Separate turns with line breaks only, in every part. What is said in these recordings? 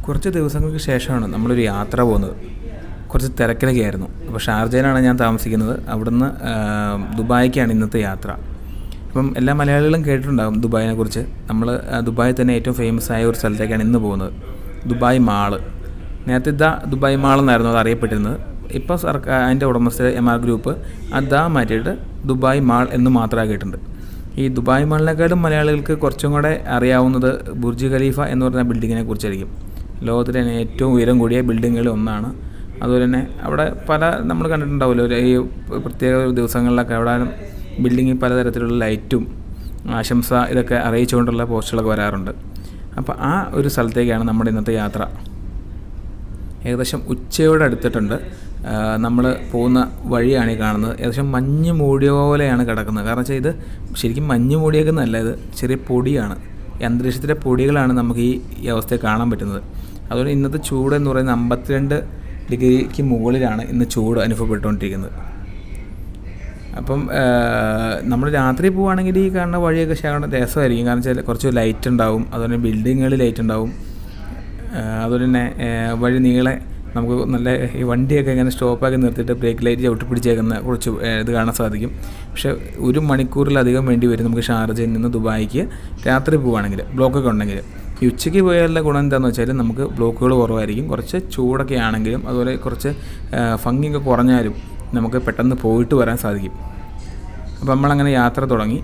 കുറച്ച് ദിവസങ്ങൾക്ക് ശേഷമാണ് നമ്മളൊരു യാത്ര പോകുന്നത്. കുറച്ച് തിരക്കിലൊക്കെ ആയിരുന്നു. അപ്പോൾ ഷാർജയിലാണ് ഞാൻ താമസിക്കുന്നത്. അവിടുന്ന് ദുബായിക്കാണ് ഇന്നത്തെ യാത്ര. അപ്പം എല്ലാ മലയാളികളും കേട്ടിട്ടുണ്ടാകും ദുബായിനെക്കുറിച്ച്. നമ്മൾ ദുബായിൽ തന്നെ ഏറ്റവും ഫേമസ് ആയ ഒരു സ്ഥലത്തേക്കാണ് ഇന്ന് പോകുന്നത്, ദുബായ് മാള്. നേരത്തെ ദുബായ് മാൾ എന്നായിരുന്നു അത് അറിയപ്പെട്ടിരുന്നത്. ഇപ്പോൾ അതിൻ്റെ ഉടമസ്ഥ MR ഗ്രൂപ്പ് മാറ്റിയിട്ട് ദുബായ് മാൾ എന്ന് മാത്രമാക്കിയിട്ടുണ്ട്. ഈ ദുബായ് മാളിനേക്കാളും മലയാളികൾക്ക് കുറച്ചും കൂടെ അറിയാവുന്നത് ബുർജ് ഖലീഫ എന്ന് പറയുന്ന ബിൽഡിങ്ങിനെ കുറിച്ചായിരിക്കും. ലോകത്തിലെ തന്നെ ഏറ്റവും ഉയരം കൂടിയ ബിൽഡിങ്ങുകളിൽ ഒന്നാണ്. അതുപോലെ തന്നെ അവിടെ നമ്മൾ കണ്ടിട്ടുണ്ടാവുമല്ലോ, ഈ പ്രത്യേക ദിവസങ്ങളിലൊക്കെ അവിടെ ബിൽഡിങ്ങിൽ പലതരത്തിലുള്ള ലൈറ്റും ആശംസ ഇതൊക്കെ അറിയിച്ചുകൊണ്ടുള്ള പോസ്റ്റുകളൊക്കെ വരാറുണ്ട്. അപ്പോൾ ആ ഒരു സ്ഥലത്തേക്കാണ് നമ്മുടെ ഇന്നത്തെ യാത്ര. ഏകദേശം ഉച്ചയോടെ അടുത്തിട്ടുണ്ട്. നമ്മൾ പോകുന്ന വഴിയാണ് ഈ കാണുന്നത്. ഏകദേശം മഞ്ഞ് മൂടിയ പോലെയാണ് കിടക്കുന്നത്. കാരണം വെച്ചാൽ ഇത് ശരിക്കും മഞ്ഞ് മൂടിയേക്കുന്നതല്ല, ഇത് ചെറിയ പൊടിയാണ്. ഈ അന്തരീക്ഷത്തിലെ പൊടികളാണ് നമുക്ക് ഈ അവസ്ഥയിൽ കാണാൻ പറ്റുന്നത്. അതുകൊണ്ട് ഇന്നത്തെ ചൂട് എന്ന് പറയുന്നത് 52 ഡിഗ്രിക്ക് മുകളിലാണ് ഇന്ന് ചൂട് അനുഭവപ്പെട്ടുകൊണ്ടിരിക്കുന്നത്. അപ്പം നമ്മൾ രാത്രി പോവുകയാണെങ്കിൽ ഈ കാണുന്ന വഴിയൊക്കെ ശകലം രസമായിരിക്കും. കാരണം വെച്ചാൽ കുറച്ച് ലൈറ്റ് ഉണ്ടാവും, അതുപോലെ ബിൽഡിങ്ങുകളിൽ ലൈറ്റ് ഉണ്ടാവും. അതുപോലെ തന്നെ വഴി നീളെ നമുക്ക് നല്ല ഈ വണ്ടിയൊക്കെ ഇങ്ങനെ സ്റ്റോപ്പാക്കി നിർത്തിയിട്ട് ബ്രേക്ക് ലൈറ്റ് ചവിട്ടി പിടിച്ചേക്കുന്ന കുറച്ച് ഇത് കാണാൻ സാധിക്കും. പക്ഷേ 1 മണിക്കൂറിലധികം വേണ്ടി വരും നമുക്ക് ഷാർജയിൽ നിന്ന് ദുബായിക്ക് രാത്രി പോവുകയാണെങ്കിൽ, ബ്ലോക്കൊക്കെ ഉണ്ടെങ്കിൽ. ഈ ഉച്ചയ്ക്ക് പോയാലുള്ള ഗുണം എന്താണെന്ന് വെച്ചാൽ നമുക്ക് ബ്ലോക്കുകൾ കുറവായിരിക്കും. കുറച്ച് ചൂടൊക്കെ ആണെങ്കിലും അതുപോലെ കുറച്ച് ഭംഗിയൊക്കെ കുറഞ്ഞാലും നമുക്ക് പെട്ടെന്ന് പോയിട്ട് വരാൻ സാധിക്കും. അപ്പോൾ നമ്മളങ്ങനെ യാത്ര തുടങ്ങി.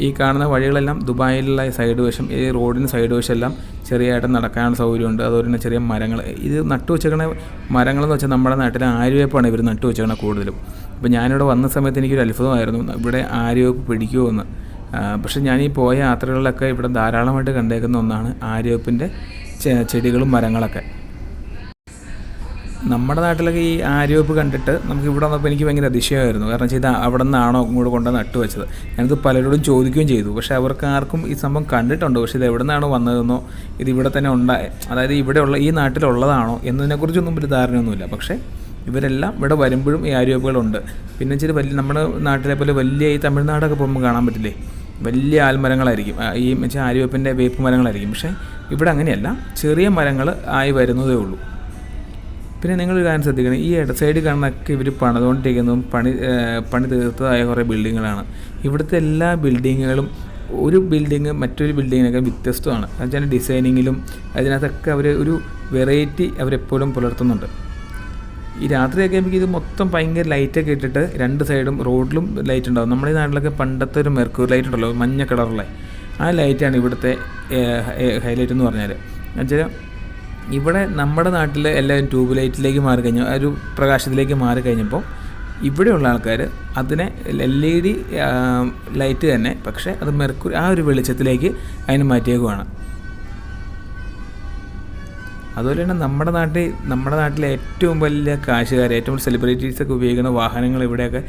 ഈ കാണുന്ന വഴികളെല്ലാം ദുബായിലുള്ള സൈഡ് വശം, ഈ റോഡിന് സൈഡ് വശം എല്ലാം ചെറിയതായിട്ട് നടക്കാനുള്ള സൗകര്യമുണ്ട്. അതുപോലെ തന്നെ ചെറിയ മരങ്ങൾ, ഇത് നട്ടു വെച്ചേക്കണ മരങ്ങളെന്ന് വെച്ചാൽ നമ്മുടെ നാട്ടിൽ ആര്യവേപ്പാണ് ഇവർ നട്ടു വെച്ചേക്കണ കൂടുതലും. അപ്പോൾ ഞാനിവിടെ വന്ന സമയത്ത് എനിക്കൊരു അത്ഭുതമായിരുന്നു ഇവിടെ ആര്യവേപ്പ് പിടിക്കുമോ എന്ന്. പക്ഷേ ഞാൻ ഈ പോയ യാത്രകളിലൊക്കെ ഇവിടെ ധാരാളമായിട്ട് കണ്ടേക്കുന്ന ഒന്നാണ് ആര്യവേപ്പിൻ്റെ ചെടികളും മരങ്ങളൊക്കെ. നമ്മുടെ നാട്ടിലൊക്കെ ഈ ആര്യവേപ്പ് കണ്ടിട്ട് നമുക്ക് ഇവിടെ വന്നപ്പോൾ എനിക്ക് ഭയങ്കര അതിശയമായിരുന്നു. കാരണം വെച്ചാൽ ഇത് അവിടെ നിന്നാണോ ഇങ്ങോട്ട് കൊണ്ട് നട്ടു വെച്ചത്. ഞാനിത് പലരോടും ചോദിക്കുകയും ചെയ്തു. പക്ഷേ അവർക്ക് ആർക്കും ഈ സംഭവം കണ്ടിട്ടുണ്ടോ, പക്ഷേ ഇത് എവിടെ നിന്നാണോ വന്നതെന്നോ ഇത് ഇവിടെ തന്നെ അതായത് ഇവിടെയുള്ള ഈ നാട്ടിലുള്ളതാണോ എന്നതിനെക്കുറിച്ചൊന്നും ഒരു ധാരണയൊന്നുമില്ല. പക്ഷേ ഇവരെല്ലാം ഇവിടെ വരുമ്പോഴും ഈ ആര്യവേപ്പുകളുണ്ട്. പിന്നെ ഇച്ചിരി നമ്മുടെ നാട്ടിലെ പോലെ വലിയ ഈ തമിഴ്നാടൊക്കെ പോകുമ്പോൾ കാണാൻ പറ്റില്ലേ, വലിയ ആൽമരങ്ങളായിരിക്കും, ഈ വെച്ചാൽ ആര്യവേപ്പിൻ്റെ വേപ്പ് മരങ്ങളായിരിക്കും. പക്ഷേ ഇവിടെ അങ്ങനെയല്ല, ചെറിയ മരങ്ങൾ ആയി വരുന്നതേ ഉള്ളൂ. പിന്നെ നിങ്ങളൊരു കാര്യം ശ്രദ്ധിക്കണം, ഈ ഇട സൈഡ് കാണുന്നതൊക്കെ ഇവർ പണിതുകൊണ്ടിരിക്കുന്നതും പണി തീർത്തതായ കുറേ ബിൽഡിങ്ങുകളാണ്. ഇവിടുത്തെ എല്ലാ ബിൽഡിങ്ങുകളും ഒരു ബിൽഡിങ് മറ്റൊരു ബിൽഡിങ്ങിനൊക്കെ വ്യത്യസ്തമാണ്. എന്നുവെച്ചാൽ ഡിസൈനിങ്ങിലും അതിനകത്തൊക്കെ അവർ ഒരു വെറൈറ്റി അവരെപ്പോഴും പുലർത്തുന്നുണ്ട്. ഈ രാത്രിയൊക്കെ നമുക്ക് ഇത് മൊത്തം ഭയങ്കര ലൈറ്റൊക്കെ ഇട്ടിട്ട് 2 സൈഡും റോഡിലും ലൈറ്റ് ഉണ്ടാവും. നമ്മുടെ ഈ നാട്ടിലൊക്കെ പണ്ടത്തെ ഒരു മെർക്യൂറി ലൈറ്റ് ഉണ്ടല്ലോ, മഞ്ഞ കളറുള്ള ആ ലൈറ്റാണ് ഇവിടുത്തെ ഹൈലൈറ്റ് എന്ന് പറഞ്ഞാൽ. എന്നുവെച്ചാൽ ഇവിടെ നമ്മുടെ നാട്ടിൽ എല്ലാവരും ട്യൂബ് ലൈറ്റിലേക്ക് മാറിക്കഴിഞ്ഞു, ആ ഒരു പ്രകാശത്തിലേക്ക് മാറിക്കഴിഞ്ഞപ്പോൾ ഇവിടെയുള്ള ആൾക്കാർ അതിനെ LED ലൈറ്റ് തന്നെ, പക്ഷേ അത് മെർക്കുറി ആ ഒരു വെളിച്ചത്തിലേക്ക് അതിന് മാറ്റിയേക്കുവാണ്. അതുപോലെ തന്നെ നമ്മുടെ നാട്ടിലെ ഏറ്റവും വലിയ കാശുകാർ, ഏറ്റവും സെലിബ്രിറ്റീസൊക്കെ ഉപയോഗിക്കുന്ന വാഹനങ്ങൾ ഇവിടെയൊക്കെ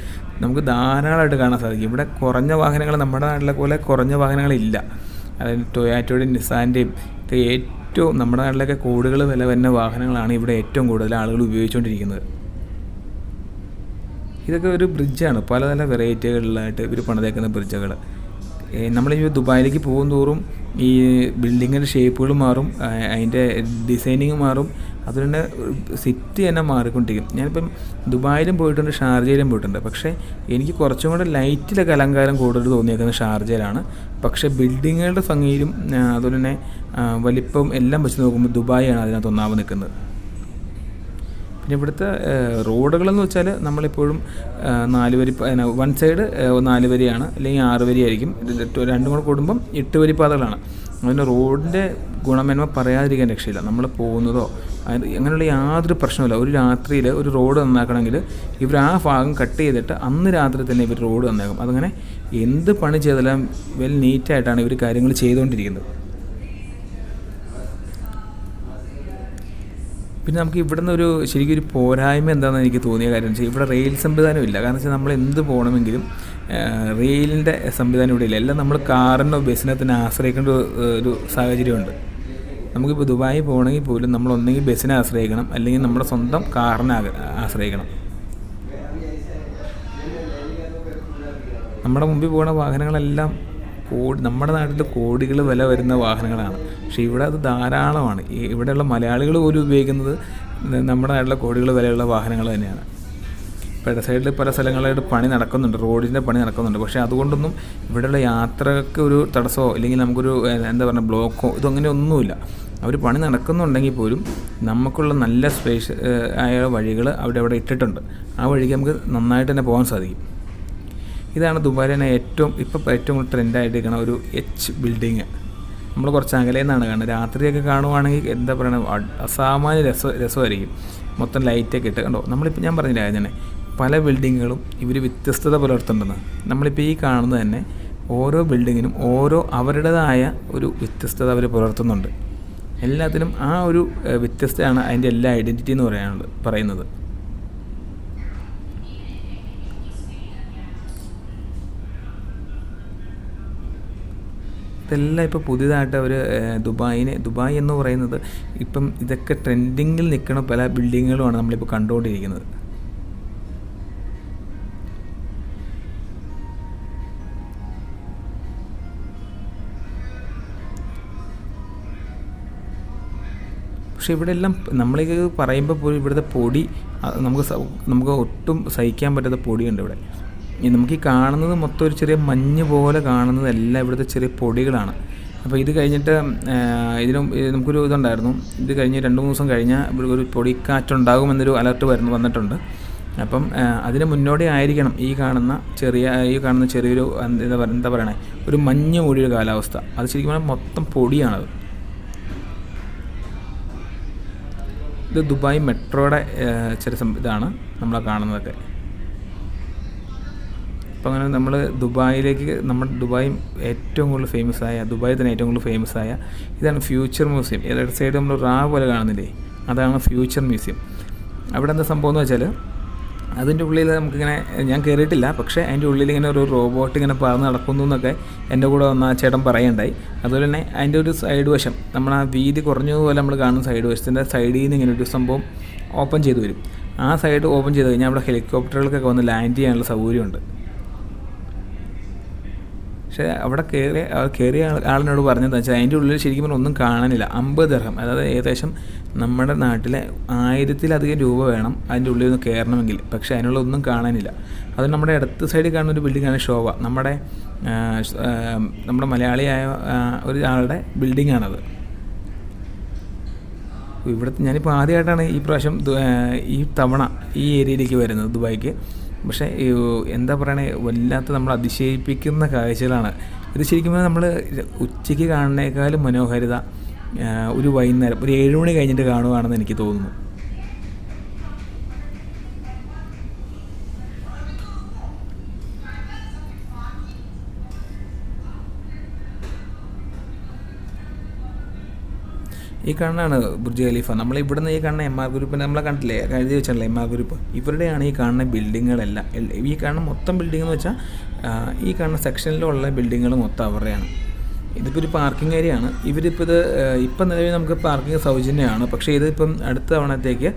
നമുക്ക് ധാരാളമായിട്ട് കാണാൻ സാധിക്കും. ഇവിടെ കുറഞ്ഞ വാഹനങ്ങൾ നമ്മുടെ നാട്ടിലെ പോലെ കുറഞ്ഞ വാഹനങ്ങളില്ല. അതായത് ടൊയാറ്റോയുടെയും നിസാൻ്റെയും ഏറ്റവും നമ്മുടെ നാട്ടിലൊക്കെ കോടികൾ വില വരുന്ന വാഹനങ്ങളാണ് ഇവിടെ ഏറ്റവും കൂടുതൽ ആളുകൾ ഉപയോഗിച്ചുകൊണ്ടിരിക്കുന്നത്. ഇതൊക്കെ ഒരു ബ്രിഡ്ജാണ്, പല വെറൈറ്റികളിലായിട്ട് ഇവർ പണിതേക്കുന്ന ബ്രിഡ്ജുകൾ. നമ്മൾ ഈ ദുബായിലേക്ക് പോകും തോറും ഈ ബിൽഡിങ്ങിൻ്റെ ഷേപ്പുകൾ മാറും, അതിൻ്റെ ഡിസൈനിങ് മാറും. അതുകൊണ്ട് സിറ്റി തന്നെ മാറിക്കൊണ്ടിരിക്കും. ഞാനിപ്പം ദുബായിലും പോയിട്ടുണ്ട്, ഷാർജയിലും പോയിട്ടുണ്ട്. പക്ഷേ എനിക്ക് കുറച്ചും കൂടെ ലൈറ്റിലൊക്കെ അലങ്കാരം കൂടുതൽ തോന്നിയേക്കുന്നത് ഷാർജയിലാണ്. പക്ഷേ ബിൽഡിങ്ങുകളുടെ ഭംഗിയിലും അതുപോലെ തന്നെ വലിപ്പം എല്ലാം വെച്ച് നോക്കുമ്പോൾ ദുബായിയാണ് അതിനകത്ത് ഒന്നാമത് നിൽക്കുന്നത്. പിന്നെ ഇവിടുത്തെ റോഡുകളെന്ന് വെച്ചാൽ നമ്മളിപ്പോഴും 4 വരി, 1 സൈഡ് 4 വരിയാണ്, അല്ലെങ്കിൽ 6 വരിയായിരിക്കും. രണ്ടും കൂടെ കൂടുമ്പം 8 വരി പാതകളാണ്. അതിൻ്റെ റോഡിൻ്റെ ഗുണമേന്മ പറയാതിരിക്കാൻ രക്ഷയില്ല. നമ്മൾ പോകുന്നതോ അങ്ങനെയുള്ള യാതൊരു പ്രശ്നമില്ല. ഒരു രാത്രിയിൽ ഒരു റോഡ് നന്നാക്കണമെങ്കിൽ ഇവർ ആ ഭാഗം കട്ട് ചെയ്തിട്ട് അന്ന് രാത്രി തന്നെ ഇവർ റോഡ് നന്നാക്കും. അതങ്ങനെ എന്ത് പണി ചെയ്താലും വെൽ നീറ്റായിട്ടാണ് ഇവർ കാര്യങ്ങൾ ചെയ്തുകൊണ്ടിരിക്കുന്നത്. പിന്നെ നമുക്ക് ഇവിടുന്ന് ശരിക്കും ഒരു പോരായ്മ എന്താണെന്ന് എനിക്ക് തോന്നിയ കാര്യം വെച്ചാൽ ഇവിടെ റെയിൽ സംവിധാനം ഇല്ല. കാരണം വെച്ചാൽ നമ്മൾ എന്ത് പോകണമെങ്കിലും റെയിലിൻ്റെ സംവിധാനം ഇവിടെ ഇല്ല. എല്ലാം നമ്മൾ കാറിനോ ബസ്സിനോ തന്നെ ആശ്രയിക്കേണ്ട ഒരു സാഹചര്യമുണ്ട്. നമുക്കിപ്പോൾ ദുബായി പോകണമെങ്കിൽ പോലും നമ്മൾ ഒന്നെങ്കിൽ ബസ്സിനെ ആശ്രയിക്കണം, അല്ലെങ്കിൽ നമ്മുടെ സ്വന്തം കാറിനെ ആശ്രയിക്കണം. നമ്മുടെ മുമ്പിൽ പോകുന്ന വാഹനങ്ങളെല്ലാം നമ്മുടെ നാട്ടിൽ കോടികൾ വില വരുന്ന വാഹനങ്ങളാണ്. പക്ഷേ ഇവിടെ അത് ധാരാളമാണ്. ഇവിടെയുള്ള മലയാളികൾ പോലും ഉപയോഗിക്കുന്നത് നമ്മുടെ നാട്ടിലെ കോടികൾ വിലയുള്ള വാഹനങ്ങൾ തന്നെയാണ്. ഇപ്പോൾ ഇട സൈഡിൽ പല സ്ഥലങ്ങളിലായിട്ട് പണി നടക്കുന്നുണ്ട്, റോഡിൻ്റെ പണി നടക്കുന്നുണ്ട്. പക്ഷേ അതുകൊണ്ടൊന്നും ഇവിടെയുള്ള യാത്രക്ക് ഒരു തടസ്സമോ ഇല്ലെങ്കിൽ നമുക്കൊരു എന്താ പറയുക ബ്ലോക്കോ ഇതങ്ങനെ ഒന്നുമില്ല. അവർ പണി നടക്കുന്നുണ്ടെങ്കിൽ പോലും നമുക്കുള്ള നല്ല സ്പേസ് ആയ വഴികൾ അവിടെ ഇട്ടിട്ടുണ്ട്. ആ വഴിക്ക് നമുക്ക് നന്നായിട്ട് തന്നെ പോകാൻ സാധിക്കും. ഇതാണ് ദുബായിലെ തന്നെ ഏറ്റവും കൂടുതൽ ട്രെൻഡായിട്ടിരിക്കുന്ന ഒരു ബിൽഡിങ്. നമ്മൾ കുറച്ച് അകലെ നിന്നാണ് കാണുന്നത്. രാത്രിയൊക്കെ കാണുവാണെങ്കിൽ എന്താ പറയുക, അസാമാന്യ രസമായിരിക്കും. മൊത്തം ലൈറ്റൊക്കെ ഇട്ട് കണ്ടോ. നമ്മളിപ്പോൾ ഞാൻ പറഞ്ഞില്ല തന്നെ പല ബിൽഡിങ്ങുകളും ഇവർ വ്യത്യസ്തത പുലർത്തുന്നുണ്ടെന്ന്. നമ്മളിപ്പോൾ ഈ കാണുന്നത് തന്നെ ഓരോ ബിൽഡിങ്ങിനും അവരുടേതായ ഒരു വ്യത്യസ്തത അവർ പുലർത്തുന്നുണ്ട്. എല്ലാത്തിനും ആ ഒരു വ്യത്യസ്തതയാണ് അതിൻ്റെ എല്ലാ ഐഡൻറ്റിറ്റി എന്ന് പറയുന്നത്. ഇതെല്ലാം ഇപ്പോൾ പുതിയതായിട്ട് അവർ ദുബായ് എന്ന് പറയുന്നത് ഇപ്പം ഇതൊക്കെ ട്രെൻഡിങ്ങിൽ നിൽക്കുന്ന പല ബിൽഡിങ്ങുകളുമാണ് നമ്മളിപ്പോൾ കണ്ടുകൊണ്ടിരിക്കുന്നത്. പക്ഷേ ഇവിടെ എല്ലാം നമ്മളിത് പറയുമ്പോൾ പോലും ഇവിടുത്തെ പൊടി നമുക്ക് ഒട്ടും സഹിക്കാൻ പറ്റാത്ത പൊടിയുണ്ട് ഇവിടെ. നമുക്ക് ഈ കാണുന്നത് മൊത്തം ഒരു ചെറിയ മഞ്ഞ് പോലെ കാണുന്നതെല്ലാം ഇവിടുത്തെ ചെറിയ പൊടികളാണ്. അപ്പോൾ ഇത് കഴിഞ്ഞിട്ട് നമുക്കൊരു ഇതുണ്ടായിരുന്നു. ഇത് കഴിഞ്ഞ് 2-3 ദിവസം കഴിഞ്ഞാൽ ഇവിടെ ഒരു പൊടിക്കാറ്റുണ്ടാകുമെന്നൊരു അലർട്ട് വന്നിട്ടുണ്ട്. അപ്പം അതിന് മുന്നോടി ആയിരിക്കണം ഈ കാണുന്ന ചെറിയൊരു എന്താ പറയണേ, ഒരു മഞ്ഞ് മൂടിയൊരു കാലാവസ്ഥ. അത് ശരിക്കും പറഞ്ഞാൽ മൊത്തം പൊടിയാണത്. ഇത് ദുബായ് മെട്രോയുടെ ഇതാണ് നമ്മളെ കാണുന്നതൊക്കെ. അപ്പോൾ അങ്ങനെ നമ്മൾ ദുബായ് ഏറ്റവും കൂടുതൽ ദുബായ് തന്നെ ഏറ്റവും കൂടുതൽ ഫേമസ് ആയ ഇതാണ് ഫ്യൂച്ചർ മ്യൂസിയം. ഇടത് സൈഡ് നമ്മൾ പോലെ കാണുന്നില്ലേ, അതാണ് ഫ്യൂച്ചർ മ്യൂസിയം. അവിടെ എന്താ സംഭവം എന്ന് വെച്ചാൽ അതിൻ്റെ ഉള്ളിൽ നമുക്കിങ്ങനെ, ഞാൻ കയറിയിട്ടില്ല, പക്ഷേ അതിൻ്റെ ഉള്ളിൽ ഇങ്ങനെ ഒരു റോബോട്ട് ഇങ്ങനെ പറന്ന് നടക്കുന്നു എന്നൊക്കെ എൻ്റെ കൂടെ വന്ന ആ ചേട്ടൻ പറയുണ്ടായി. അതുപോലെ തന്നെ അതിൻ്റെ ഒരു സൈഡ് വശം, നമ്മൾ ആ വീതി കുറഞ്ഞതുപോലെ നമ്മൾ കാണുന്ന സൈഡ് വശത്തിൻ്റെ സൈഡിൽ നിന്ന് ഇങ്ങനെ ഒരു സംഭവം ഓപ്പൺ ചെയ്ത് വരും. ആ സൈഡ് ഓപ്പൺ ചെയ്ത് കഴിഞ്ഞാൽ അവിടെ ഹെലികോപ്റ്ററുകൾക്കൊക്കെ വന്ന് ലാൻഡ് ചെയ്യാനുള്ള സൗകര്യമുണ്ട്. പക്ഷേ അവിടെ കയറിയ ആളിനോട് പറഞ്ഞതെന്ന് വെച്ചാൽ അതിൻ്റെ ഉള്ളിൽ ശരിക്കും പറഞ്ഞാൽ ഒന്നും കാണാനില്ല. 50 ദിർഹം, അതായത് ഏകദേശം നമ്മുടെ നാട്ടിലെ 1000-ലധികം രൂപ വേണം അതിൻ്റെ ഉള്ളിൽ നിന്ന് കയറണമെങ്കിൽ. പക്ഷേ അതിനുള്ള ഒന്നും കാണാനില്ല. അത് നമ്മുടെ ഇടത്ത് സൈഡിൽ കാണുന്ന ഒരു ബിൽഡിങ്ങാണ് ശോഭ. നമ്മുടെ മലയാളിയായ ഒരാളുടെ ബിൽഡിങ്ങാണത്. ഞാനിപ്പോൾ ആദ്യമായിട്ടാണ് ഈ പ്രാവശ്യം ഈ തവണ ഈ ഏരിയയിലേക്ക് വരുന്നത്, ദുബായിക്ക്. പക്ഷേ എന്താ പറയണേ, വല്ലാത്ത നമ്മൾ അതിശയിപ്പിക്കുന്ന കാഴ്ചകളാണ് ഇത്. ശരിക്കും നമ്മൾ ഉച്ചയ്ക്ക് കാണുന്നതിനേക്കാളും മനോഹാരിത ഒരു വൈകുന്നേരം ഒരു 7 മണി കഴിഞ്ഞിട്ട് കാണുകയാണെന്ന് എനിക്ക് തോന്നുന്നു. ഈ കാണുന്നതാണ് ബുർജ് ഖലീഫ. നമ്മളിവിടെ നിന്ന് ഈ കാണുന്ന MR ഗ്രൂപ്പിനെ നമ്മളെ കണ്ടില്ലേ, എഴുതി വെച്ചാണല്ലോ MR ഗ്രൂപ്പ്. ഇവരുടെയാണ് ഈ കാണുന്ന ബിൽഡിങ്ങുകളെല്ലാം. ഈ കാണുന്ന മൊത്തം ബിൽഡിംഗ് എന്ന് വെച്ചാൽ ഈ കാണുന്ന സെക്ഷനിലുള്ള ബിൽഡിങ്ങുകൾ മൊത്തം അവരുടെയാണ്. ഇതിപ്പോൾ ഒരു പാർക്കിംഗ് ഏരിയ ആണ്. ഇവരിപ്പോൾ ഇപ്പം നിലവിൽ നമുക്ക് പാർക്കിംഗ് സൗജന്യമാണ്. പക്ഷേ ഇതിപ്പം അടുത്ത തവണത്തേക്ക്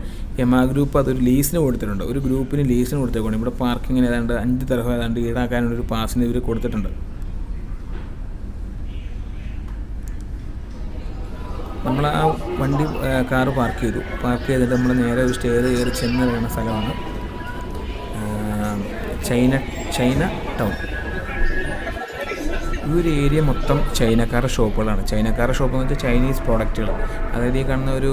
MR ഗ്രൂപ്പ് അതൊരു ലീസിന് കൊടുത്തിട്ടുണ്ട്. ഒരു ഗ്രൂപ്പിന് ലീസിന് കൊടുത്തേക്കാണ്. ഇവിടെ പാർക്കിങ്ങിന് ഏതാണ്ട് 5 ദിർഹം ഏതാണ്ട് ഈടാക്കാനുള്ളൊരു പാസിന് ഇവർ കൊടുത്തിട്ടുണ്ട്. നമ്മൾ ആ കാറ് പാർക്ക് ചെയ്തിട്ട് നമ്മൾ നേരെ ഒരു സ്റ്റെയർ കയറി ചെന്ന് വരുന്ന സ്ഥലമാണ് ചൈന ടൗൺ. ഈ ഒരു ഏരിയ മൊത്തം ചൈനക്കാരുടെ ഷോപ്പുകളാണ്. ചൈനക്കാരുടെ ഷോപ്പ് എന്ന് വെച്ചാൽ ചൈനീസ് പ്രോഡക്റ്റുകൾ. അതായത് ഈ കാണുന്ന ഒരു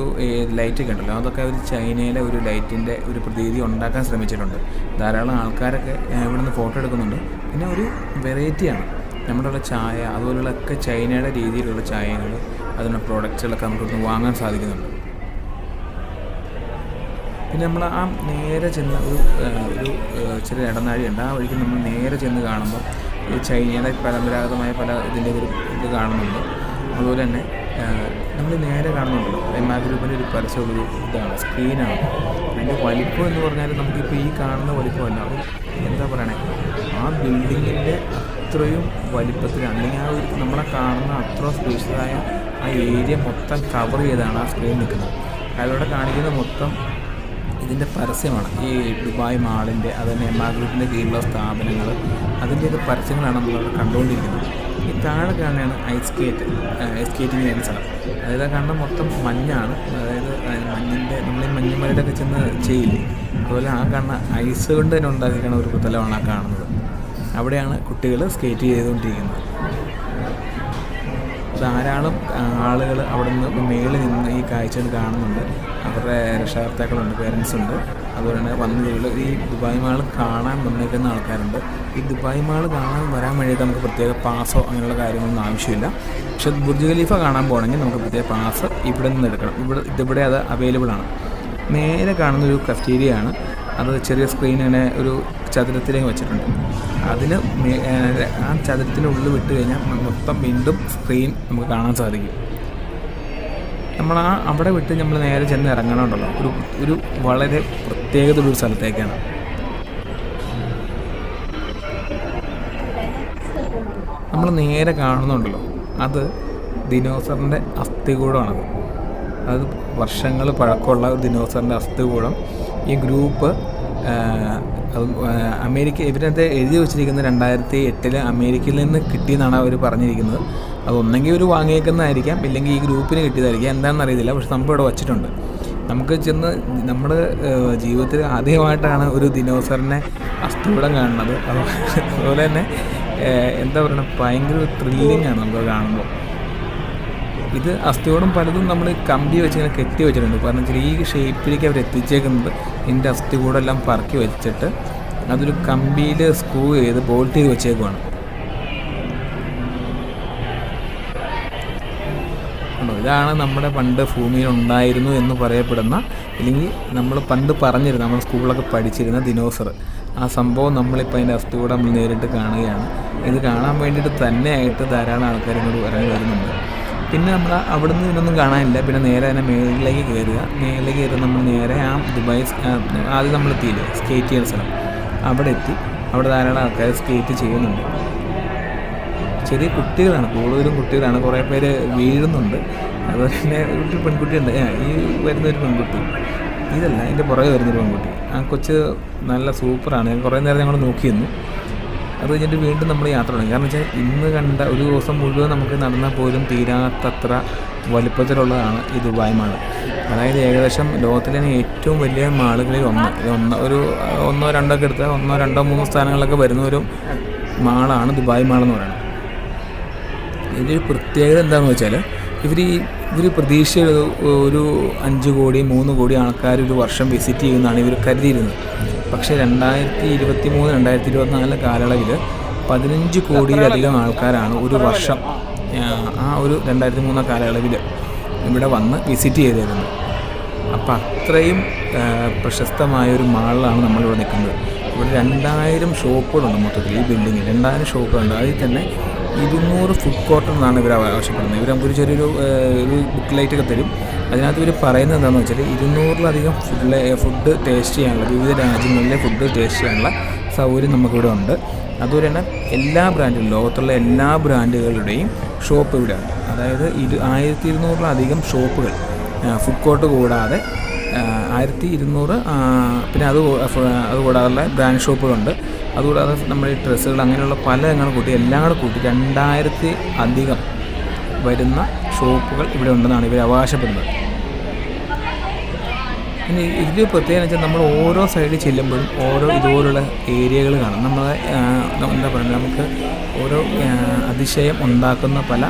ലൈറ്റൊക്കെ ഉണ്ടല്ലോ, അതൊക്കെ അവർ ചൈനയിലെ ഒരു ലൈറ്റിൻ്റെ ഒരു പ്രതീതി ഉണ്ടാക്കാൻ ശ്രമിച്ചിട്ടുണ്ട്. ധാരാളം ആൾക്കാരൊക്കെ ഇവിടെ നിന്ന് ഫോട്ടോ എടുക്കുന്നുണ്ട്. പിന്നെ ഒരു വെറൈറ്റിയാണ് നമ്മുടെ ചായ, അതുപോലെയുള്ളൊക്കെ ചൈനയുടെ രീതിയിലുള്ള ചായകൾ, അതിനുള്ള പ്രോഡക്റ്റ്സുകളൊക്കെ നമുക്കിന്ന് വാങ്ങാൻ സാധിക്കുന്നുണ്ട്. പിന്നെ നമ്മൾ ആ നേരെ ചെന്ന് ഒരു ചെറിയ ഇടനാഴിയുണ്ട്. ആ വഴിക്ക് നമ്മൾ നേരെ ചെന്ന് കാണുമ്പോൾ ഈ ചൈനയുടെ പരമ്പരാഗതമായ പല ഇതിൻ്റെ ഇത് കാണുന്നുണ്ട്. അതുപോലെ തന്നെ നമ്മൾ നേരെ കാണുന്നുണ്ടല്ലോ MR ഗ്രൂപ്പിൻ്റെ ഒരു പരസ്യമുള്ളൊരു സ്ക്രീനാണ്. അതിൻ്റെ വലിപ്പം എന്ന് പറഞ്ഞാൽ നമുക്കിപ്പോൾ ഈ കാണുന്ന വലിപ്പമല്ല, എന്താ പറയണേ, ആ ബിൽഡിങ്ങിൻ്റെ അത്രയും വലിപ്പത്തിലാണ്, അല്ലെങ്കിൽ ആ ഒരു നമ്മളെ കാണുന്ന അത്ര സ്പേഷ്യസായ ആ ഏരിയ മൊത്തം കവർ ചെയ്താണ് ആ സ്ക്രീൻ നിൽക്കുന്നത്. അതിലൂടെ കാണിക്കുന്ന മൊത്തം ഇതിൻ്റെ പരസ്യമാണ്. ഈ ദുബായ് മാളിൻ്റെ, അതുതന്നെ MR ഗ്രൂപ്പിൻ്റെ കീഴിലുള്ള സ്ഥാപനങ്ങൾ, അതിൻ്റെയൊക്കെ പരസ്യങ്ങളാണ് നമ്മളവിടെ കണ്ടുകൊണ്ടിരിക്കുന്നത്. ഈ താഴെ കാണുന്നതാണ് സ്കേറ്റിംഗ് ചെയ്യുന്ന സ്ഥലം. അതായത് കാണുന്ന മൊത്തം മഞ്ഞാണ്. അതായത് മഞ്ഞിൻ്റെ നമ്മൾ ഈ മഞ്ഞുമലയിലൊക്കെ ചെന്ന് ചെയ്യില്ലേ, അതുപോലെ ആ കാണുന്ന ഐസ് കൊണ്ട് തന്നെ ഉണ്ടാക്കിയിരിക്കുന്ന ഒരു പ്രതലമാണ് ആ കാണുന്നത്. അവിടെയാണ് കുട്ടികൾ സ്കേറ്റ് ചെയ്തുകൊണ്ടിരിക്കുന്നത്. ധാരാളം ആളുകൾ അവിടെ നിന്ന് മേളിൽ നിന്ന് ഈ കാഴ്ചകൾ കാണുന്നുണ്ട്. അവരുടെ രക്ഷകർത്താക്കളുണ്ട്, പേരൻസുണ്ട്. അതുപോലെ തന്നെ വന്നു ഈ ദുബായ് മാൾ കാണാൻ വന്നേക്കുന്ന ആൾക്കാരുണ്ട്. ഈ ദുബായ് മാൾ കാണാൻ വരാൻ വേണ്ടിയിട്ട് നമുക്ക് പ്രത്യേക പാസോ അങ്ങനെയുള്ള കാര്യങ്ങളൊന്നും ആവശ്യമില്ല. പക്ഷേ ബുർജ് ഖലീഫ കാണാൻ പോകണമെങ്കിൽ നമുക്ക് പ്രത്യേക പാസ് ഇവിടെ നിന്ന് എടുക്കണം. ഇതിവിടെ അത് അവൈലബിൾ ആണ്. നേരെ കാണുന്നൊരു കഫ്റ്റീരിയ ആണ്. അത് ചെറിയ സ്ക്രീനിനെ ഒരു ചതുരത്തിലേക്ക് വെച്ചിട്ടുണ്ട്. അതിന് ആ ചതുരത്തിനുള്ളിൽ വിട്ട് കഴിഞ്ഞാൽ മൊത്തം വീണ്ടും സ്ക്രീൻ നമുക്ക് കാണാൻ സാധിക്കും. നമ്മൾ അവിടെ വിട്ട് നമ്മൾ നേരെ ചെന്ന് ഇറങ്ങണമുണ്ടല്ലോ, ഒരു വളരെ പ്രത്യേകതയുള്ളൊരു സ്ഥലത്തേക്കാണ്. നമ്മൾ നേരെ കാണുന്നുണ്ടല്ലോ, അത് ദിനോസറിൻ്റെ അസ്ഥികൂടമാണത്. അത് വർഷങ്ങൾ പഴക്കമുള്ള ദിനോസറിൻ്റെ അസ്ഥികൂടം ഈ ഗ്രൂപ്പ് അമേരിക്ക ഇവരത് എഴുതി വെച്ചിരിക്കുന്നത് 2008 അമേരിക്കയിൽ നിന്ന് കിട്ടിയെന്നാണ് അവർ പറഞ്ഞിരിക്കുന്നത്. അതൊന്നെങ്കിൽ ഒരു വാങ്ങിയേക്കുന്നതായിരിക്കാം, ഇല്ലെങ്കിൽ ഈ ഗ്രൂപ്പിന് കിട്ടിയതായിരിക്കാം, എന്താണെന്ന് അറിയത്തില്ല. പക്ഷെ സംഭവം ഇവിടെ വച്ചിട്ടുണ്ട്. നമുക്ക് ചെന്ന് നമ്മുടെ ജീവിതത്തിൽ ആദ്യമായിട്ടാണ് ഒരു ദിനോസറിനെ അസ്ഥികൂടം കാണുന്നത്. അതുപോലെ തന്നെ എന്താ പറയുക, ഭയങ്കര ത്രില്ലിംഗ് ആണ് നമുക്ക് കാണുമ്പോൾ. ഇത് അസ്ഥികൂടം പലതും നമ്മൾ കമ്പി വെച്ച് ഇങ്ങനെ കെട്ടി വെച്ചിട്ടുണ്ട്. കാരണം വെച്ചാൽ ഈ ഷേപ്പിലേക്ക് അവർ എത്തിച്ചേക്കുന്നത് ഇതിൻ്റെ അസ്ഥികൂടം എല്ലാം പറക്കി വെച്ചിട്ട് അതൊരു കമ്പിയിൽ സ്ക്രൂ ചെയ്ത് ബോൾട്ട് ചെയ്ത് വെച്ചേക്കുവാണ്. ഇതാണ് നമ്മുടെ പണ്ട് ഭൂമിയിൽ ഉണ്ടായിരുന്നു എന്ന് പറയപ്പെടുന്ന, അല്ലെങ്കിൽ നമ്മൾ പണ്ട് പറഞ്ഞിരുന്ന, നമ്മൾ സ്കൂളിലൊക്കെ പഠിച്ചിരുന്ന ദിനോസർ. ആ സംഭവം നമ്മളിപ്പോൾ അതിൻ്റെ അസ്ഥികൂടം നമ്മൾ നേരിട്ട് കാണുകയാണ്. ഇത് കാണാൻ വേണ്ടിയിട്ട് തന്നെയായിട്ട് ധാരാളം ആൾക്കാർ ഇങ്ങോട്ട് ഇറങ്ങി വരുന്നുണ്ട്. പിന്നെ നമ്മൾ അവിടെ നിന്ന് ഇതൊന്നും കാണാനില്ല. പിന്നെ നേരെ തന്നെ മേളിലേക്ക് കയറി നമ്മൾ നേരെ ആ ദുബായ് ആദ്യം നമ്മൾ എത്തിയില്ലേ സ്കേറ്റ് ചെയ്യുന്ന സ്ഥലം, അവിടെ എത്തി. അവിടെ ധാരാളം ആൾക്കാർ സ്കേറ്റ് ചെയ്യുന്നുണ്ട്. ചെറിയ കുട്ടികളാണ്, കൂടുതലും കുട്ടികളാണ്. കുറേ പേര് വീഴുന്നുണ്ട്. അതുപോലെ തന്നെ ഒരു പെൺകുട്ടിയുണ്ട്, ഈ വരുന്നൊരു പെൺകുട്ടി, ഇതല്ല അതിൻ്റെ പുറകെ വരുന്നൊരു പെൺകുട്ടി. ആ കൊച്ച് നല്ല സൂപ്പറാണ്. കുറേ നേരം ഞങ്ങൾ നോക്കിയിരുന്നു. അത് കഴിഞ്ഞിട്ട് വീണ്ടും നമ്മൾ യാത്ര തുടങ്ങി. കാരണം വെച്ചാൽ ഇന്ന് കണ്ട ഒരു ദിവസം മുഴുവൻ നമുക്ക് നടന്നാൽ പോലും തീരാത്തത്ര വലുപ്പത്തിലുള്ളതാണ് ഈ ദുബായ് മാൾ. അതായത് ഏകദേശം ലോകത്തിലെ തന്നെ ഏറ്റവും വലിയ മാളുകളിൽ ഒന്നോ രണ്ടോ ഒക്കെ എടുത്താൽ 1, 2, 3 സ്ഥാനങ്ങളിലൊക്കെ വരുന്ന ഒരു മാളാണ് ദുബായ് മാളെന്ന് പറയുന്നത്. ഇതിൻ്റെ പ്രത്യേകത എന്താണെന്ന് വെച്ചാൽ ഇവർ പ്രതീക്ഷ ഒരു 5 കോടി 3 കോടി ആൾക്കാർ ഒരു വർഷം വിസിറ്റ് ചെയ്യുമെന്നാണ് ഇവർ കരുതിയിരുന്നത്. പക്ഷേ 2023, 2024 കാലയളവിൽ 15 കോടിയിലധികം ആൾക്കാരാണ് ഒരു വർഷം ആ ഒരു 2003 കാലയളവിൽ ഇവിടെ വന്ന് വിസിറ്റ് ചെയ്തിരുന്നത്. അപ്പം അത്രയും പ്രശസ്തമായൊരു മാളിലാണ് നമ്മളിവിടെ നിൽക്കുന്നത്. ഇവിടെ 2000 ഷോപ്പുകളുണ്ട് മൊത്തത്തിൽ ഈ ബിൽഡിങ്ങിൽ. 2000 ഷോപ്പുകളുണ്ട്. അതിൽ തന്നെ 200 ഫുഡ് കോർട്ട് എന്നാണ് ഇവർ ആവശ്യപ്പെടുന്നത്. ഇവർ നമുക്കൊരു ചെറിയൊരു ബുക്ക് ലൈറ്റൊക്കെ തരും. അതിനകത്ത് ഇവർ പറയുന്നത് എന്താണെന്ന് വെച്ചാൽ 200-ലധികം ഫുഡ് ടേസ്റ്റ് ചെയ്യാനുള്ള, വിവിധ രാജ്യങ്ങളിലെ ഫുഡ് ടേസ്റ്റ് ചെയ്യാനുള്ള സൗകര്യം നമുക്കിവിടെ ഉണ്ട്. അതുപോലെ തന്നെ എല്ലാ ബ്രാൻഡുകളും, ലോകത്തുള്ള എല്ലാ ബ്രാൻഡുകളുടെയും ഷോപ്പ് ഇവിടെയാണ്. അതായത് 1200-ലധികം ഷോപ്പുകൾ, ഫുഡ് കോർട്ട് കൂടാതെ 1200, പിന്നെ അതുകൂടാതെ ബ്രാൻഡ് ഷോപ്പുകളുണ്ട്. അതുകൂടാതെ നമ്മുടെ ഈ ഡ്രസ്സുകൾ അങ്ങനെയുള്ള പല എല്ലാം കൂടെ കൂട്ടി 2000-അധികം വരുന്ന ഷോപ്പുകൾ ഇവിടെ ഉണ്ടെന്നാണ് ഇവർ അവകാശപ്പെടുന്നത്. പിന്നെ ഇതിൽ പ്രത്യേകത വെച്ചാൽ നമ്മൾ ഓരോ സൈഡിൽ ചെല്ലുമ്പോഴും ഓരോ ഇതുപോലുള്ള ഏരിയകൾ കാണും. നമ്മളെ എന്താ പറയുക, നമുക്ക് ഓരോ അതിശയം ഉണ്ടാക്കുന്ന പല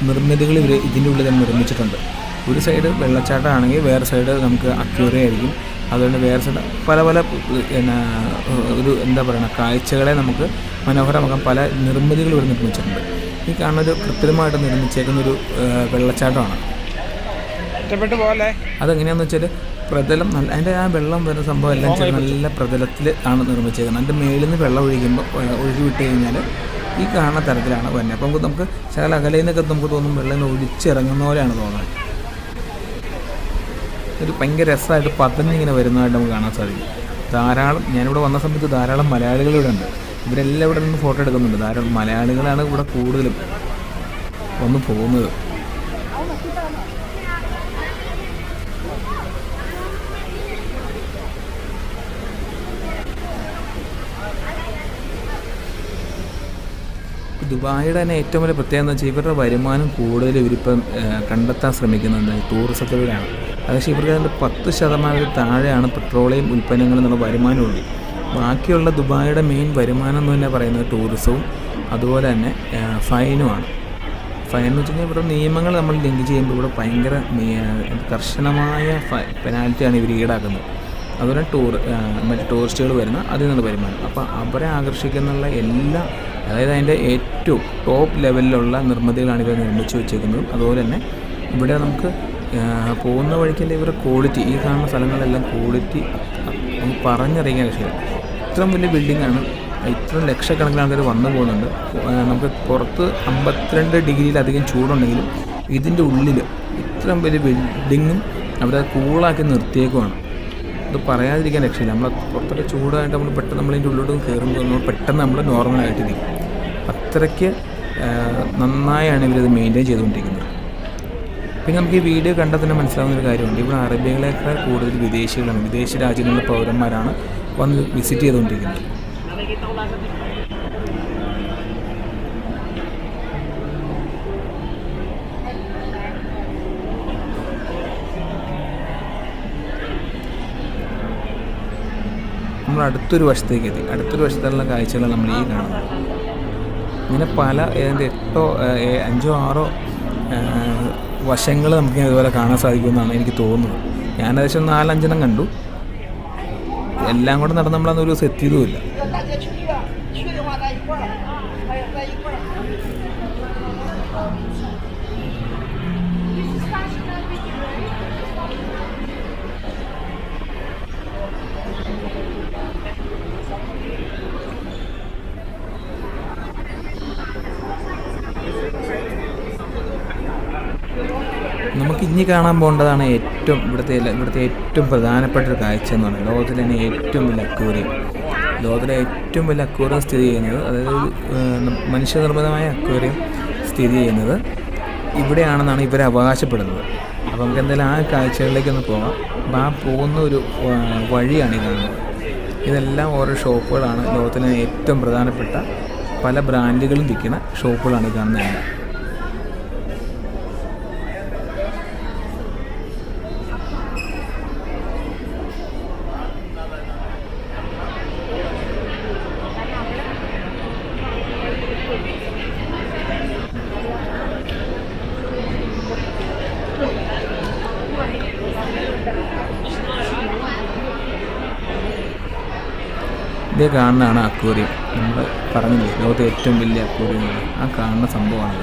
നിർമ്മിതികൾ ഇവർ ഇതിൻ്റെ ഉള്ളിൽ തന്നെ നിർമ്മിച്ചിട്ടുണ്ട്. ഒരു സൈഡ് വെള്ളച്ചാട്ടമാണെങ്കിൽ വേറെ സൈഡ് നമുക്ക് അക്വേറിയം ആയിരിക്കും. അതുകൊണ്ട് വേറെ സൈഡ് പല ഒരു എന്താ പറയുക, കാഴ്ചകളെ നമുക്ക് മനോഹരമാക്കാൻ പല നിർമ്മിതികൾ ഇവിടെ നിർമ്മിച്ചിട്ടുണ്ട്. ഈ കാണുന്നൊരു കൃത്രിമമായിട്ട് നിർമ്മിച്ചേക്കുന്നൊരു വെള്ളച്ചാട്ടമാണ്. അതെങ്ങനെയാണെന്ന് വെച്ചാൽ പ്രതലം നല്ല, അതിൻ്റെ ആ വെള്ളം വരുന്ന സംഭവം എല്ലാം നല്ല പ്രതലത്തിൽ ആണ് നിർമ്മിച്ചേക്കുന്നത്. അതിൻ്റെ മേളിൽ നിന്ന് വെള്ളം ഒഴുകി വിട്ട് കഴിഞ്ഞാൽ ഈ കാണുന്ന തരത്തിലാണ് വരുന്നത്. അപ്പം നമുക്ക് ശകല അകലയിൽ നിന്നൊക്കെ നമുക്ക് തോന്നും വെള്ളം ഒഴിച്ചിറങ്ങുന്ന പോലെയാണ് തോന്നുന്നത്. ഒരു ഭയങ്കര രസമായിട്ട് പതഞ്ഞിങ്ങനെ വരുന്നതായിട്ട് നമുക്ക് കാണാൻ സാധിക്കും. ഞാനിവിടെ വന്ന സമയത്ത് ധാരാളം മലയാളികൾ ഇവിടെ ഉണ്ട്. ഇവരെല്ലാം ഇവിടെ നിന്ന് ഫോട്ടോ എടുക്കുന്നുണ്ട്. ധാരാളം മലയാളികളാണ് ഇവിടെ കൂടുതലും വന്ന് പോകുന്നത്. ദുബായിയുടെ തന്നെ ഏറ്റവും വലിയ പ്രത്യേകത എന്ന് വെച്ചാൽ ഇവരുടെ വരുമാനം കൂടുതൽ ഇവരിപ്പം കണ്ടെത്താൻ ശ്രമിക്കുന്നത് ടൂറിസത്തിലൂടെയാണ്. അതായത് ഇവർക്ക് അതിൻ്റെ 10% താഴെയാണ് പെട്രോളിയം ഉൽപ്പന്നങ്ങൾ എന്നുള്ള വരുമാനമുള്ളൂ. ബാക്കിയുള്ള ദുബായിയുടെ മെയിൻ വരുമാനം എന്ന് തന്നെ പറയുന്നത് ടൂറിസവും അതുപോലെ തന്നെ ഫൈനുമാണ്. ഫൈൻ എന്ന് വെച്ച് കഴിഞ്ഞാൽ ഇവിടെ നിയമങ്ങൾ നമ്മൾ ലിങ്ക് ചെയ്യുമ്പോൾ ഇവിടെ ഭയങ്കര കർശനമായ പെനാൽറ്റിയാണ് ഇവർ ഈടാക്കുന്നത്. അതുപോലെ മറ്റ് ടൂറിസ്റ്റുകൾ വരുന്ന അതിൽ നിന്നുള്ള വരുമാനം. അപ്പോൾ അവരെ ആകർഷിക്കുന്നുള്ള എല്ലാ, അതായത് അതിൻ്റെ ഏറ്റവും ടോപ്പ് ലെവലിലുള്ള നിർമ്മിതികളാണ് ഇവർ നിർമ്മിച്ച് വെച്ചേക്കുന്നതും. അതുപോലെ തന്നെ ഇവിടെ നമുക്ക് പോകുന്ന വഴിക്കല്ലേ ഇവരുടെ ക്വാളിറ്റി, ഈ കാണുന്ന സ്ഥലങ്ങളെല്ലാം ക്വാളിറ്റി നമുക്ക് പറഞ്ഞറിയിക്കാൻ രക്ഷയില്ല. ഇത്രയും വലിയ ബിൽഡിങ്ങാണ്, ഇത്രയും ലക്ഷക്കണക്കിന് ആൾക്കാർ വന്നു പോകുന്നുണ്ട്. നമുക്ക് പുറത്ത് 52 ഡിഗ്രിയിലധികം ചൂടുണ്ടെങ്കിലും ഇതിൻ്റെ ഉള്ളിൽ ഇത്രയും വലിയ ബിൽഡിങ്ങും അവിടെ കൂളാക്കി നിർത്തിയേക്കുവാണ്. അത് പറയാതിരിക്കാൻ രക്ഷയില്ല. നമ്മൾ പുറത്തൊക്കെ ചൂടായിട്ട് നമ്മൾ പെട്ടെന്ന് നമ്മളതിൻ്റെ ഉള്ളിലോട്ട് കയറുമ്പോൾ നമ്മൾ പെട്ടെന്ന് നമ്മൾ നോർമലായിട്ടിരിക്കും. അത്രയ്ക്ക് നന്നായാണ് ഇവരിത് മെയിൻറ്റെയിൻ ചെയ്തുകൊണ്ടിരിക്കുന്നത്. പിന്നെ നമുക്ക് ഈ വീഡിയോ കണ്ടാൽ തന്നെ മനസ്സിലാവുന്നൊരു കാര്യമുണ്ട്, ഇവിടെ അറബികളേക്കാൾ കൂടുതൽ വിദേശികളാണ്, വിദേശ രാജ്യങ്ങളിലെ പൗരന്മാരാണ് വന്ന് വിസിറ്റ് ചെയ്തുകൊണ്ടിരിക്കുന്നത്. നമ്മൾ അടുത്തൊരു വശത്തേക്ക് എത്തി. അടുത്തൊരു വശത്തുള്ള കാഴ്ചകളാണ് നമ്മൾ ഈ കാണുന്നത്. ഇങ്ങനെ പല ഏതാണ്ട് 5 or 6 വശങ്ങൾ നമുക്ക് ഇതുപോലെ കാണാൻ സാധിക്കുമെന്നാണ് എനിക്ക് തോന്നുന്നത്. ഞാൻ ഏകദേശം 4-5 കണ്ടു. എല്ലാം കൂടെ നടന്ന് നമ്മളതൊരു ദിവസം എത്തിയതുമില്ല. നമുക്ക് ഇനി കാണാൻ പോകേണ്ടതാണ് ഇവിടുത്തെ ഏറ്റവും പ്രധാനപ്പെട്ട ഒരു കാഴ്ച എന്ന് പറയുന്നത് ലോകത്തിലെ തന്നെ ഏറ്റവും വലിയ അക്വേറിയം. ലോകത്തിലെ ഏറ്റവും വലിയ അക്വേറിയം സ്ഥിതി ചെയ്യുന്നത്, അതായത് മനുഷ്യനിർമ്മിതമായ അക്വേറിയം സ്ഥിതി ചെയ്യുന്നത് ഇവിടെയാണെന്നാണ് ഇവർ അവകാശപ്പെടുന്നത്. അപ്പോൾ നമുക്ക് എന്തായാലും ആ കാഴ്ചകളിലേക്കൊന്ന് പോകാം. അപ്പോൾ ആ പോകുന്ന ഒരു വഴിയാണ് ഈ കാണുന്നത്. ഇതെല്ലാം ഓരോ ഷോപ്പുകളാണ്. ലോകത്തിലെ ഏറ്റവും പ്രധാനപ്പെട്ട പല ബ്രാൻഡുകളും വിൽക്കുന്ന ഷോപ്പുകളാണ് ഈ കാണുന്നത്. ഇതേ കാണുന്നതാണ് അക്വേറിയം. നമ്മൾ പറഞ്ഞില്ലേ ലോകത്തെ ഏറ്റവും വലിയ അക്വേറിയം, ആ കാണുന്ന സംഭവമാണ്.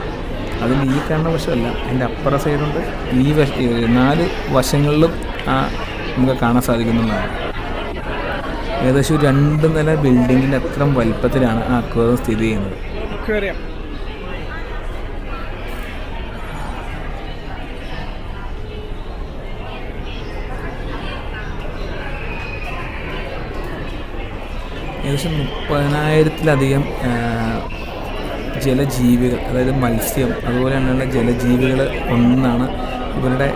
അതിന് ഈ കാണുന്ന വശമല്ല, അതിൻ്റെ അപ്പുറ സൈഡുണ്ട്. ഈ 4 വശങ്ങളിലും നമുക്ക് കാണാൻ സാധിക്കുന്നതാണ്. ഏകദേശം 2 നില ബിൽഡിങ്ങിൻ്റെ അത്ര വലിപ്പത്തിലാണ് ആ അക്വേറിയം സ്ഥിതി ചെയ്യുന്നത്. ഏകദേശം 30,000-ലധികം ജലജീവികൾ, അതായത് മത്സ്യം അതുപോലെ തന്നെയുള്ള ജലജീവികൾ ഉണ്ടെന്നാണ് ഇവരുടെ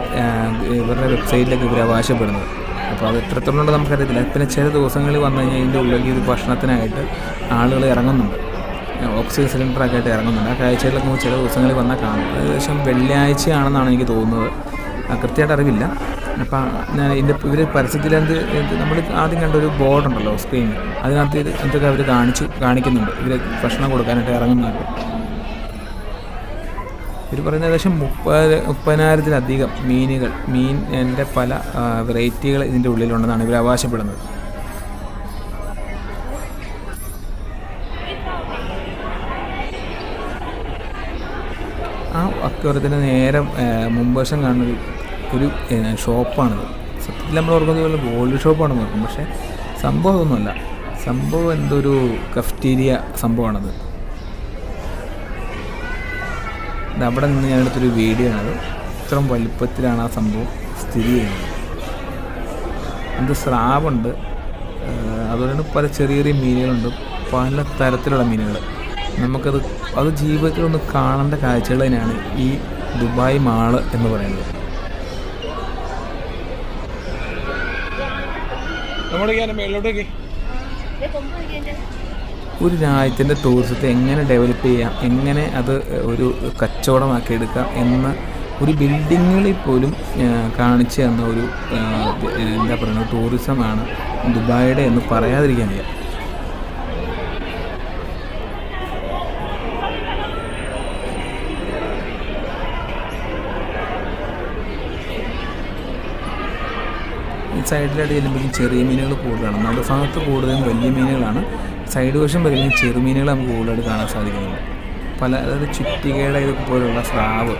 വെബ്സൈറ്റിലൊക്കെ ഇവർ അവകാശപ്പെടുന്നത്. അപ്പോൾ അത് എത്രത്തോളം ഉണ്ട് നമുക്കറിയത്തില്ല. പിന്നെ ചില ദിവസങ്ങളിൽ വന്നു കഴിഞ്ഞാൽ ഇതിൻ്റെ ഉള്ളിലേക്ക് ഒരു ഭക്ഷണത്തിനായിട്ട് ആളുകൾ ഇറങ്ങുന്നുണ്ട്, ഓക്സിജൻ സിലിണ്ടറൊക്കെ ആയിട്ട് ഇറങ്ങുന്നുണ്ട്. ആ കാഴ്ചകളിലൊക്കെ ചില ദിവസങ്ങളിൽ വന്നാൽ കാണും. ഏകദേശം വെള്ളിയാഴ്ചയാണെന്നാണ് എനിക്ക് തോന്നുന്നത്, കൃത്യമായിട്ട് അറിവില്ല. അപ്പം ഇവർ പരസ്യത്തിലെന്ത് നമ്മൾ ആദ്യം കണ്ടൊരു ബോർഡുണ്ടല്ലോ സ്ക്രീൻ, അതിനകത്ത് എന്തൊക്കെ അവർ കാണിക്കുന്നുണ്ട് ഇവർ ഭക്ഷണം കൊടുക്കാനായിട്ട് ഇറങ്ങുന്നുണ്ട്. ഇവർ പറയുന്നത് ഏകദേശം 30,000-ലധികം മീനിൻ്റെ പല വെറൈറ്റികൾ ഇതിൻ്റെ ഉള്ളിലുണ്ടെന്നാണ് ഇവർ അവകാശപ്പെടുന്നത്. ആ അക്വേറിയത്തിൻ്റെ നേരെ മുൻവശം കാണുന്ന ഒരു ഷോപ്പാണിത്. സത്യത്തിൽ നമ്മൾ ഓർക്കുന്നത് പോലെ ഗോൾഡ് ഷോപ്പാണെന്ന് ഓർക്കും, പക്ഷേ സംഭവം ഒന്നുമല്ല. സംഭവം എന്തൊരു കഫ്റ്റീരിയ സംഭവമാണത്. അവിടെ നിന്ന് ഞാനെടുത്തൊരു വീഡിയോ ആണത്. ഇത്രയും വലിപ്പത്തിലാണ് ആ സംഭവം സ്ഥിതി ചെയ്യുന്നത്. എന്ത് സ്രാവുണ്ട്, അതുപോലെ പല ചെറിയ ചെറിയ മീനുകളുണ്ട്, പല തരത്തിലുള്ള മീനുകൾ. അത് ജീവിതത്തിൽ ഒന്ന് കാണേണ്ട കാഴ്ചകൾ തന്നെയാണ് ഈ ദുബായ് മാള് എന്ന് പറയുന്നത്. ഒരു രാജ്യത്തിൻ്റെ ടൂറിസത്തെ എങ്ങനെ ഡെവലപ്പ് ചെയ്യാം, എങ്ങനെ അത് ഒരു കച്ചവടമാക്കി എടുക്കാം എന്ന ഒരു ബിൽഡിങ്ങുകളിൽ പോലും കാണിച്ചു തന്ന ഒരു എന്താ പറയുക ടൂറിസമാണ് ദുബായിയുടെ എന്ന് പറയാതിരിക്കാൻ വയ്യ. ഈ സൈഡിലായിട്ട് ചെല്ലുമ്പോഴേക്കും ചെറിയ മീനുകൾ കൂടുതലാണ്. നടുഭാഗത്ത് കൂടുതലും വലിയ മീനുകളാണ്. സൈഡ് വശം വരുമ്പോൾ ചെറുമീനുകൾ നമുക്ക് കൂടുതലായിട്ട് കാണാൻ സാധിക്കുന്നുണ്ട്. അതായത് ചുറ്റികയുടെ ഇതൊക്കെ പോലുള്ള സ്രാവ്,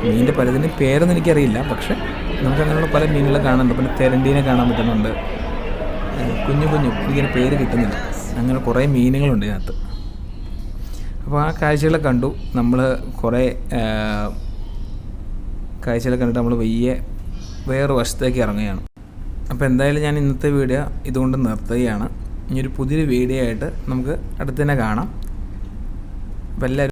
മീനിൻ്റെ പലതിൻ്റെ പേരൊന്നും എനിക്കറിയില്ല, പക്ഷേ നമുക്ക് അങ്ങനെയുള്ള പല മീനുകൾ കാണുന്നുണ്ട്. പിന്നെ തെരണ്ടീനെ കാണാൻ പറ്റുന്നുണ്ട്, കുഞ്ഞു എനിക്കിങ്ങനെ പേര് കിട്ടുന്നില്ല. അങ്ങനെ കുറേ മീനുകളുണ്ട് ഇതിനകത്ത്. അപ്പോൾ ആ കാഴ്ചകളെ കണ്ടു. നമ്മൾ കുറേ കാഴ്ചകളെ കണ്ടിട്ട് നമ്മൾ വേറെ വശത്തേക്ക് ഇറങ്ങുകയാണ്. അപ്പോൾ എന്തായാലും ഞാൻ ഇന്നത്തെ വീഡിയോ ഇതുകൊണ്ട് നിർത്തുകയാണ്. ഇനിയൊരു പുതിയൊരു വീഡിയോ ആയിട്ട് നമുക്ക് അടുത്ത് തന്നെ കാണാം. അപ്പോൾ എല്ലാവരും